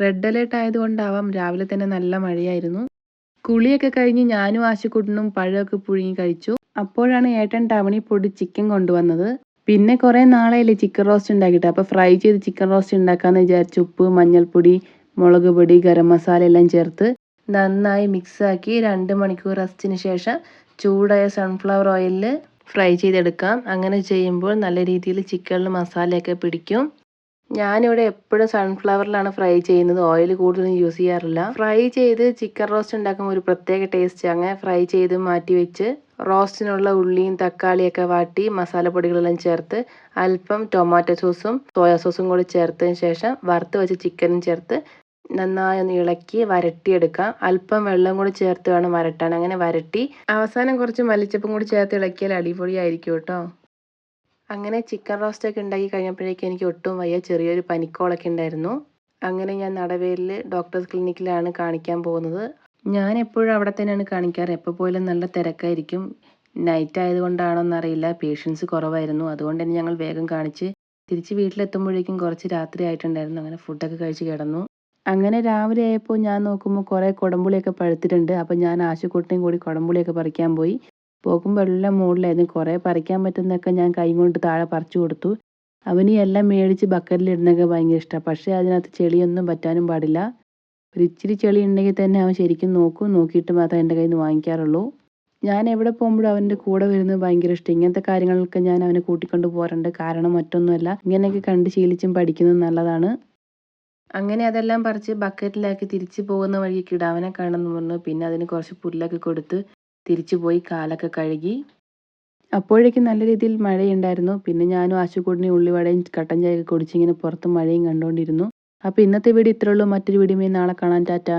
Red alert ആയതുകൊണ്ടാവാം രാവിലെ തന്നെ നല്ല മഴയായിരുന്നു. കുളിയൊക്കെ കഴിഞ്ഞ് ഞാനും ആശുക്കുട്ടനും പഴമൊക്കെ പുഴുങ്ങി കഴിച്ചു. അപ്പോഴാണ് ഏട്ടൻ ടൗണിൽ പോയിട്ട് ചിക്കൻ കൊണ്ടുവന്നത്. പിന്നെ കുറേ നാളെയല്ലേ ചിക്കൻ റോസ്റ്റ് ഉണ്ടാക്കിയിട്ട്, അപ്പോൾ ഫ്രൈ ചെയ്ത് ചിക്കൻ റോസ്റ്റ് ഉണ്ടാക്കാമെന്ന് വിചാരിച്ചു. ഉപ്പ്, മഞ്ഞൾപ്പൊടി, മുളക് പൊടി, ഗരം മസാല എല്ലാം ചേർത്ത് നന്നായി മിക്സാക്കി 2 മണിക്കൂർ റെസ്റ്റിന് ശേഷം ചൂടായ സൺഫ്ലവർ ഓയിലിൽ ഫ്രൈ ചെയ്തെടുക്കാം. അങ്ങനെ ചെയ്യുമ്പോൾ നല്ല രീതിയിൽ ചിക്കനിൽ മസാലയൊക്കെ പിടിക്കും. ഞാനിവിടെ എപ്പോഴും സൺഫ്ലവറിലാണ് ഫ്രൈ ചെയ്യുന്നത്. ഓയിൽ കൂടുതലും യൂസ് ചെയ്യാറില്ല. ഫ്രൈ ചെയ്ത് ചിക്കൻ റോസ്റ്റ് ഉണ്ടാക്കുമ്പോൾ ഒരു പ്രത്യേക ടേസ്റ്റ്. അങ്ങനെ ഫ്രൈ ചെയ്ത് മാറ്റി വെച്ച് റോസ്റ്റിനുള്ള ഉള്ളിയും തക്കാളിയൊക്കെ വാട്ടി മസാലപ്പൊടികളെല്ലാം ചേർത്ത് അല്പം ടൊമാറ്റോ സോസും സോയാ സോസും കൂടി ചേർത്തതിന് ശേഷം വറുത്ത് വെച്ച് ചിക്കനും ചേർത്ത് നന്നായി ഒന്ന് ഇളക്കി വരട്ടിയെടുക്കാം. അല്പം വെള്ളം കൂടി ചേർത്ത് വേണം വരട്ടാൻ. അങ്ങനെ വരട്ടി അവസാനം കുറച്ച് മല്ലിച്ചപ്പും കൂടി ചേർത്ത് ഇളക്കിയാൽ അടിപൊളിയായിരിക്കും കേട്ടോ. അങ്ങനെ ചിക്കൻ റോസ്റ്റൊക്കെ ഉണ്ടാക്കി കഴിഞ്ഞപ്പോഴേക്കും എനിക്ക് ഒട്ടും വയ്യ, ചെറിയൊരു പനിക്കോളൊക്കെ ഉണ്ടായിരുന്നു. അങ്ങനെ ഞാൻ നടവേലിൽ ഡോക്ടേഴ്സ് ക്ലിനിക്കിലാണ് കാണിക്കാൻ പോകുന്നത്. ഞാൻ എപ്പോഴും അവിടെ തന്നെയാണ് കാണിക്കാറ്. എപ്പോൾ പോയാലും നല്ല തിരക്കായിരിക്കും. നൈറ്റ് ആയതുകൊണ്ടാണോന്നറിയില്ല, പേഷ്യൻസ് കുറവായിരുന്നു. അതുകൊണ്ട് തന്നെ ഞങ്ങൾ വേഗം കാണിച്ച് തിരിച്ച് വീട്ടിലെത്തുമ്പോഴേക്കും കുറച്ച് രാത്രി ആയിട്ടുണ്ടായിരുന്നു. അങ്ങനെ ഫുഡൊക്കെ കഴിച്ച് കിടന്നു. അങ്ങനെ രാവിലെ ആയപ്പോൾ ഞാൻ നോക്കുമ്പോൾ കുറേ കുടംപുളിയൊക്കെ പഴുത്തിട്ടുണ്ട്. അപ്പോൾ ഞാൻ ആശുക്കുട്ടനെയും കൂടി കുടംപുളിയൊക്കെ പറിക്കാൻ പോയി. പോകുമ്പോൾ എല്ലാം മുകളിലായിരുന്നു. കുറേ പറിക്കാൻ പറ്റുന്നതൊക്കെ ഞാൻ കൈ കൊണ്ട് താഴെ പറിച്ചു കൊടുത്തു. അവന് എല്ലാം മേടിച്ച് ബക്കറ്റിലിടുന്നതൊക്കെ ഭയങ്കര ഇഷ്ടമാണ്. പക്ഷേ അതിനകത്ത് ചെളിയൊന്നും പറ്റാനും പാടില്ല. ഒരിച്ചിരി ചെളി ഉണ്ടെങ്കിൽ തന്നെ അവൻ ശരിക്കും നോക്കും. നോക്കിയിട്ട് മാത്രമേ എൻ്റെ കയ്യിൽ നിന്ന് വാങ്ങിക്കാറുള്ളൂ. ഞാൻ എവിടെ പോകുമ്പോഴും അവൻ്റെ കൂടെ വരുന്നത് ഭയങ്കര ഇഷ്ടം. ഇങ്ങനത്തെ കാര്യങ്ങളൊക്കെ ഞാൻ അവനെ കൂട്ടിക്കൊണ്ട് പോകാറുണ്ട്. കാരണം മറ്റൊന്നുമല്ല, ഇങ്ങനെയൊക്കെ കണ്ട് ശീലിച്ചും പഠിക്കുന്നത് നല്ലതാണ്. അങ്ങനെ അതെല്ലാം പറിച്ച് ബക്കറ്റിലാക്കി തിരിച്ചു പോകുന്ന വഴി കിടാവിനെ കാണുന്നു പറഞ്ഞു. പിന്നെ അതിന് കുറച്ച് പുല്ലൊക്കെ കൊടുത്ത് തിരിച്ചു പോയി കാലൊക്കെ കഴുകി. അപ്പോഴേക്കും നല്ല രീതിയിൽ മഴയുണ്ടായിരുന്നു. പിന്നെ ഞാനും ആശുക്കുട്ടനെയും ഉള്ളിവടയും കട്ടൻ ചായയൊക്കെ കുടിച്ചിങ്ങനെ പുറത്ത് മഴയും കണ്ടുകൊണ്ടിരുന്നു. അപ്പോൾ ഇന്നത്തെ വീഡിയോ ഇത്രയേ ഉള്ളൂ. മറ്റൊരു വീഡിയോയുമായി നാളെ കാണാം. ടാറ്റാ.